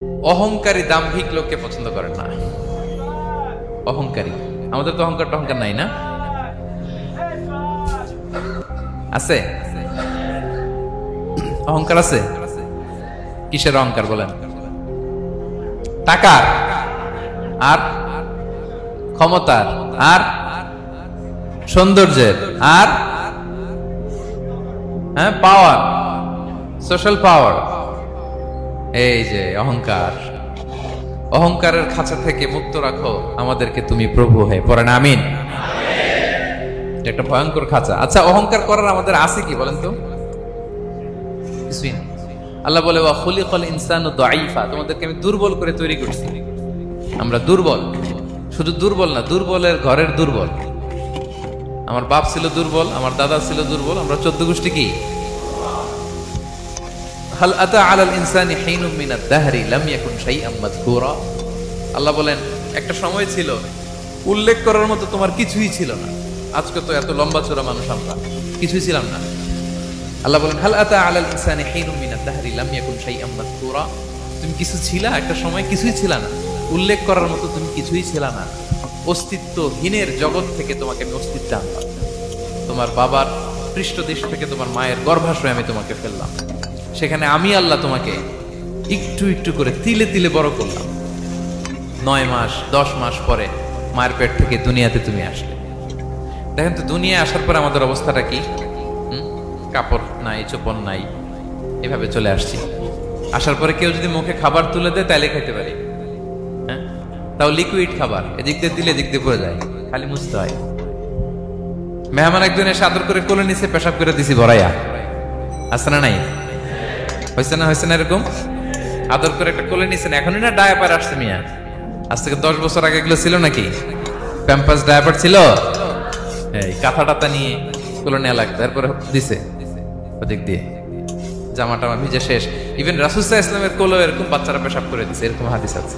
অহংকারী দাম্ভিক লোককে পছন্দ করেন না। অহংকারী, আমাদের তো অহংকার টহংকার নাই না? আছে অহংকার? আছে। কিসের অহংকার বলেন? টাকার, আর ক্ষমতার, আর সৌন্দর্যের, আর হ্যাঁ পাওয়ার, সোশ্যাল পাওয়ার। এই যে অহংকার, অহংকারের খাঁচা থেকে মুক্ত রাখো আমাদেরকে তুমি প্রভু হয়ে। পড়েন আমিন। একটা ভয়ঙ্কর খাঁচা। আচ্ছা, অহংকার করার আমাদের আছে কি বলেন তো? কিছুই না। আল্লাহ বলে ওয়া খুলিকাল ইনসানু দাঈফা, তোমাদেরকে আমি দুর্বল করে তৈরি করছি। আমরা দুর্বল, শুধু দুর্বল না, দুর্বলের ঘরের দুর্বল। আমার বাপ ছিল দুর্বল, আমার দাদা ছিল দুর্বল, আমরা 14 গোষ্ঠী কি? হাল আতা আলাল ইনসানি হিনুম মিনাদ দাহরি লাম ইয়াকুন শাইআম মাযকুরা। আল্লাহ বলেন একটা সময় ছিল উল্লেখ করার মতো তোমার কিছুই ছিল না। আজকে তো এত লম্বা চড়া মানুষ, আমরা কিছুই ছিলাম না। আল্লাহ বলেন হাল আতা আলাল ইনসানি হিনুম মিনাদ দাহরি লাম ইয়াকুন শাইআম মাযকুরা। তুমি কিছু ছিলা, একটা সময় কিছুই ছিল না, উল্লেখ করার মতো তুমি কিছুই ছিল না। অস্তিত্বহীনের জগৎ থেকে তোমাকে আমি অস্তিত্ব আনলাম। তোমার বাবার পৃষ্ঠদেশ থেকে, তোমার মায়ের গর্ভাশয়ে আমি তোমাকে ফেললাম। সেখানে আমি আল্লাহ তোমাকে একটু একটু করে তিলে তিলে বড় করলাম। 9 মাস 10 মাস পরে মায়ের পেট থেকে দুনিয়াতে তুমি আসলে। দেখেন তো দুনিয়ায় আসার পর আমাদের অবস্থাটা কি? কাপড় নাই, চোপড় নাই, এভাবে চলে আসছি। আসার পরে কেউ যদি মুখে খাবার তুলে দেয় তাইলে খেতে পারি, হ্যাঁ, তাও লিকুইড খাবার। এদিক দিয়ে দিলে এদিক দিয়ে পড়ে যায়, খালি মুছতে হয়। মেহমান একজন এসে আদর করে কোলে নিচে পেশাব করে দিছি ভরাইয়া। আছে না নাই? হয়েছে না? হয়েছে না? এরকম আদর করে একটা কোলে নিছেন। এখনই না ডায়াপার আসছে মিয়া, আজ থেকে 10 বছর আগে এগুলো ছিল নাকি? প্যাম্পাস ডায়াপার ছিল, এই কাঁথা টাতা নিয়ে কোলে নেওয়া লাগতো, তারপরে দিছে ওদিক দিয়ে জামা টামা ভিজে শেষ। ইভেন রাসূল সাল্লাল্লাহু আলাইহি ওয়াসাল্লামের কোলে এরকম বাচ্চারা পেশাব করে দিছে, এরকম হাদিস আছে।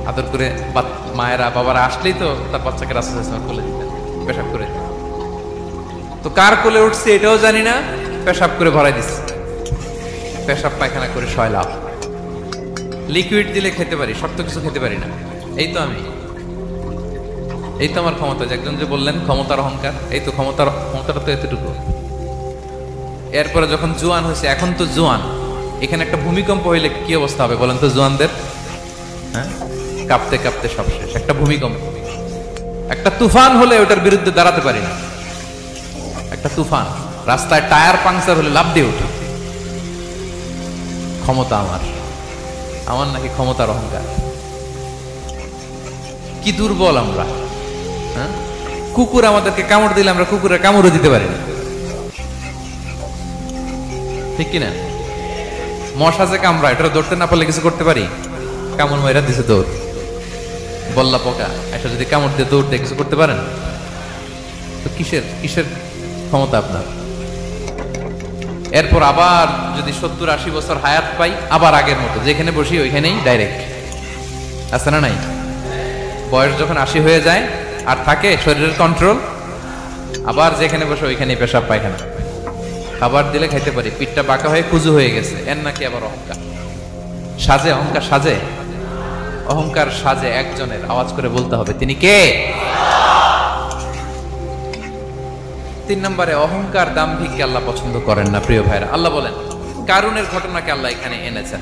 আদর করে মায়েরা বাবারা আসলেই তো তার বাচ্চাকে রাসূল সাল্লাল্লাহু আলাইহি ওয়াসাল্লাম কোলে দিতেন, পেশাব করে দিতেন। তো কার কোলে উঠছে এটাও জানি না, পেশাব করে ভরাই দিচ্ছে। পেশাব পায়খানা করে শয়লাভ। লিকুইড দিলে খেতে পারি, শক্ত কিছু খেতে পারি না। এই তো আমি, এই তো আমার ক্ষমতা। একজন যে বললেন ক্ষমতার অহংকার, এই তো ক্ষমতাটা তো এতটুকু। এরপরে যখন জোয়ান হয়েছে, এখন তো জোয়ান, এখানে একটা ভূমিকম্প হইলে কি অবস্থা হবে বলেন তো জোয়ানদের? হ্যাঁ, কাঁপতে কাঁপতে সব শেষ। একটা ভূমিকম্প, একটা তুফান হলে ওটার বিরুদ্ধে দাঁড়াতে পারি না। একটা তুফান, রাস্তায় টায়ার পাংচার হলে লাফ দিয়ে ওঠে। ক্ষমতা আমার, আমার নাকি ক্ষমতার অহংকার। কি দুর্বল আমরা, হ্যাঁ? কুকুর আমাদেরকে কামড় দিলে আমরা কুকুরের কামড়ও দিতে পারি না, ঠিক কিনা? মশা যে কামড়া, এটা ধরতে না পারলে কিছু করতে পারি? কামড় মাইরা দিছে দৌড়। বল্লা পোকা এটা যদি কামড় দিয়ে দৌড় দিয়ে কিছু করতে পারেন? তো কিসের কিসের ক্ষমতা আপনার? এরপর আবার যদি 70-80 বছর হায়াত পাই, আবার আগের মতো যেখানে বসি ওইখানেই ডাইরেক্ট। আছে না নাই? বয়স যখন 80 হয়ে যায় আর থাকে শরীরের কন্ট্রোল, আবার যেখানে বসে ওইখানেই পেশাব পায়খানা। খাবার দিলে খাইতে পারি, পিঠটা বাঁকা হয়ে কুজু হয়ে গেছে, এর নাকি আবার অহংকার। সাজে অহংকার, সাজে অহংকার, সাজে একজনের। আওয়াজ করে বলতে হবে তিনি কে? 3 নম্বরে অহংকার দাম্ভিককে আল্লাহ পছন্দ করেন না। প্রিয় ভাইরা, আল্লাহ বলেন কারুনের ঘটনাকে আল্লাহ এখানে এনেছেন।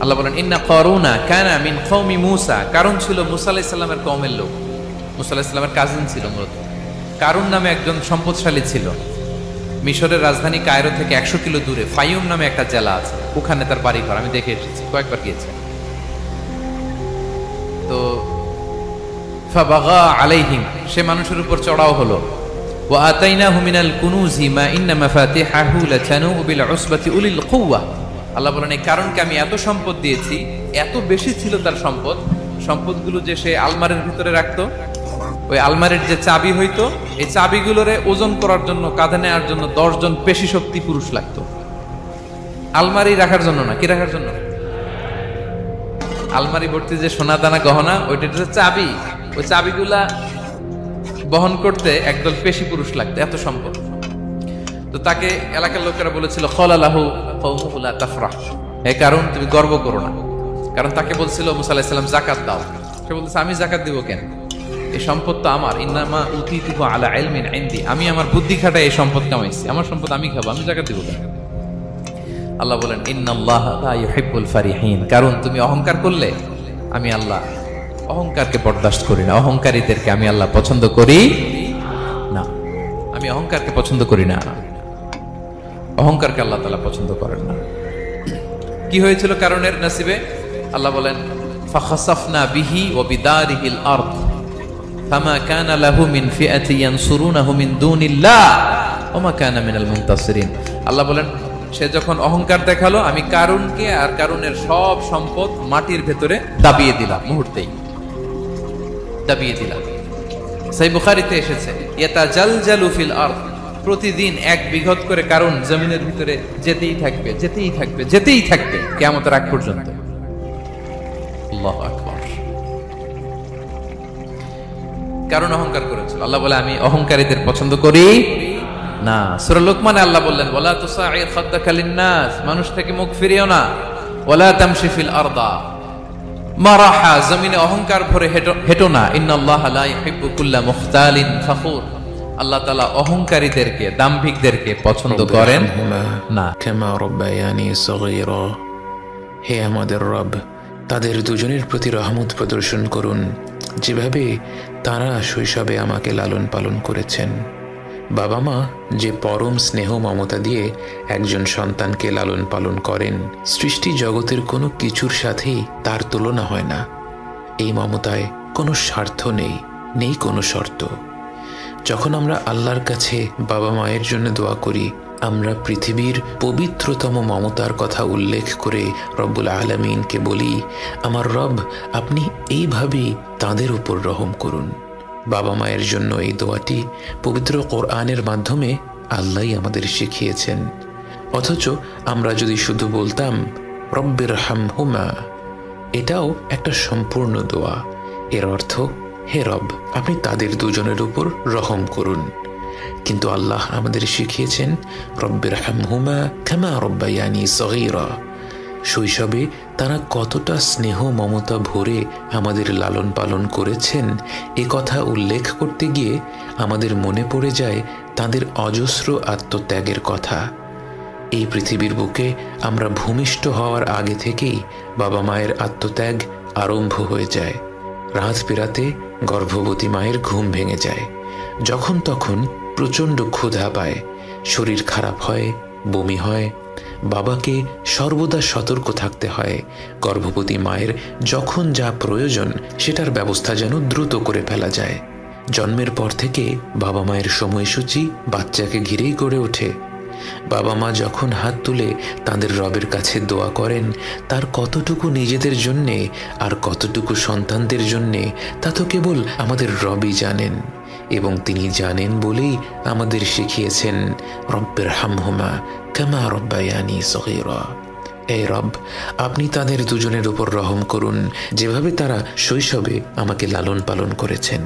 আল্লাহ বলেন ইন্না কারুনা কানা মিন কওমি মূসা। কারুন ছিল মুসা আলাইহিস সালামের কওমের লোক, মুসা আলাইহিস সালামের কাজিন ছিল মূলত। কারুন নামে একজন সম্পদশালী ছিল। মিশরের রাজধানী কায়রো থেকে 100 কিলো দূরে ফাইয়ুম নামে একটা জেলা আছে, ওখানে তার বাড়ি ঘর। আমি দেখে এসেছি, কয়েকবার গিয়েছি। তো ফাবাগা আলাইহিম, সে মানুষের উপর চড়াও হলো। ওয়া আতাইনাহু মিনাল কুনুজি মা ইন্না মাফাতিহাহু লাতানু বিল উসবাতি উলিল কুওয়া। আল্লাহ বলেন এই কারণকে আমি এত সম্পদ দিয়েছি, এত বেশি ছিল তার সম্পদ, সম্পদগুলো যে সে আলমারির ভিতরে রাখতো, ওই আলমারির যে চাবি হইতো, এই চাবিগুলোরে ওজন করার জন্য, কাঁধে নেওয়ার জন্য 10 জন পেশি শক্তি পুরুষ লাগতো। আলমারি রাখার জন্য না, কি রাখার জন্য? আলমারি ভর্তি যে সোনা দানা গহনা, ওইটার যে চাবি, ওই চাবিগুলা বহন করতে একদল পেশি পুরুষ লাগতো, এত সম্পদ। তো তাকে এলাকার লোকেরা বলেছিল খলালাহু কওমুহু লা তাফরাহ, হে কারণ তুমি গর্ব করো না। কারণ তাকে বলছিল মুসা আলাইহিস সালাম যাকাত দাও, সে বলতেছে আমি যাকাত দিব কেন, এই সম্পদ তো আমার, ইন্নামা উতিতুহু আলা ইলমিন ইনদি, আমি আমার বুদ্ধি খাটায় এই সম্পদ কামাইছি, আমার সম্পদ আমি খাবো, আমি যাকাত দিব কেন? আল্লাহ বলেন ইন্নাল্লাহা লা ইউহিব্বুল ফারিহিন, কারণ তুমি অহংকার করলে আমি আল্লাহ অহংকারকে বরদাস্ত করি না, অহংকারীদেরকে আমি আল্লাহ পছন্দ করি না, আমি অহংকারকে পছন্দ করি না, অহংকারকে আল্লাহ তাআলা পছন্দ করেন না। কি হয়েছিল কারণের নসিবে? আল্লাহ বলেন ফাখাসাফনা বিহি ওয়া বিদারিহিল আরদ ফামা কানা লাহু মিন ফিআতি ইয়ানসুরুনাহু মিন দুনিল্লাহ ওয়া মা কানা মিনাল মুনতাসিরিন। আল্লাহ বলেন সে যখন অহংকার দেখালো, আমি কারুনকে আর কারুনের সব সম্পদ মাটির ভেতরে দাবিয়ে দিলাম, মুহূর্তেই দাবিয়ে দিলাম। সহিহ বুখারীতে এসেছে ইয়াতাজালজালু ফিল আরদ, প্রতিদিন এক বিঘত করে কারণ জমিনের ভিতরে যেতেই থাকবে, যেতেই থাকবে, যেতেই থাকবে কিয়ামতের আগ পর্যন্ত। আল্লাহু আকবার। কারণ অহংকার করেছিল, আল্লাহ বলে আমি অহংকারীদের পছন্দ করি না। সূরা লোকমানে আল্লাহ বললেন ওয়ালা তুসাইর খাদ্দাকা লিন্নাস, মানুষ থেকে মুখ ফিরিও না, ওয়ালা তামশি ফিল আরদা মারাহা, জমিনে অহংকার ভরে হেঁটো না, ইন্নাল্লাহা লা ইউহিব্বু কুল্লা মুখতালিন ফখুর, আল্লাহ তাআলা অহংকারীদেরকে, দাম্ভিকদেরকে পছন্দ করেন না। কামা রাব্বায়ানি সগীরা, হে আমাদের রব, তাদের দুজনের প্রতি রহমত প্রদর্শন করুন যেভাবে তারা শৈশবে আমাকে লালন পালন করেছেন। বাবা মা যে পরম স্নেহ মমতা দিয়ে একজন সন্তানকে লালন পালন করেন, সৃষ্টি জগতের কোনো কিছুর সাথেই তার তুলনা হয় না। এই মমতায় কোনো স্বার্থ নেই, নেই কোনো শর্ত। যখন আমরা আল্লাহর কাছে বাবা মায়ের জন্য দোয়া করি, আমরা পৃথিবীর পবিত্রতম মমতার কথা উল্লেখ করে রব্বুল আলামিনকে বলি, আমার রব আপনি এইভাবেই তাদের উপর রহম করুন। বাবা মায়ের জন্য এই দোয়াটি পবিত্র কোরআনের মাধ্যমে আল্লাহই আমাদের শিখিয়েছেন। অথচ আমরা যদি শুধু বলতাম রব্বির হামহুমা, এটাও একটা সম্পূর্ণ দোয়া। এর অর্থ হে রব আপনি তাদের দুজনের উপর রহম করুন। কিন্তু আল্লাহ আমাদের শিখিয়েছেন রব্বির হামহুমা কামা রাব্বায়ানি সগীরা, শৈশবে তারা কতটা স্নেহ মমতা ভরে আমাদের লালন পালন করেছেন এ কথা উল্লেখ করতে গিয়ে আমাদের মনে পড়ে যায় তাদের অজস্র আত্মত্যাগের কথা। এই পৃথিবীর বুকে আমরা ভূমিষ্ঠ হওয়ার আগে থেকেই বাবা মায়ের আত্মত্যাগ আরম্ভ হয়ে যায়। রাত পেরাতে গর্ভবতী মায়ের ঘুম ভেঙে যায়, যখন তখন প্রচণ্ড ক্ষুধা পায়, শরীর খারাপ হয়, বমি হয়, বাবাকে সর্বদা সতর্ক থাকতে হয়। গর্ভবতী মায়ের যখন যা প্রয়োজন সেটার ব্যবস্থা যেন দ্রুত করে ফেলা যায়। জন্মের পর থেকে বাবা মায়ের সময়সূচি বাচ্চাকে ঘিরেই গড়ে ওঠে। বাবা মা যখন হাত তুলে তাদের রবের কাছে দোয়া করেন, তার কতটুকু নিজেদের জন্যে আর কতটুকু সন্তানদের জন্যে তা তো কেবল আমাদের রবই জানেন। এবং তিনি জানেন বলেই আমাদের শিখিয়েছেন রব্বির হামহুমা কামা রাব্বায়ানি সগীরা, এই রব আপনি তাদের দুজনের উপর রহম করুন যেভাবে তারা শৈশবে আমাকে লালন পালন করেছেন।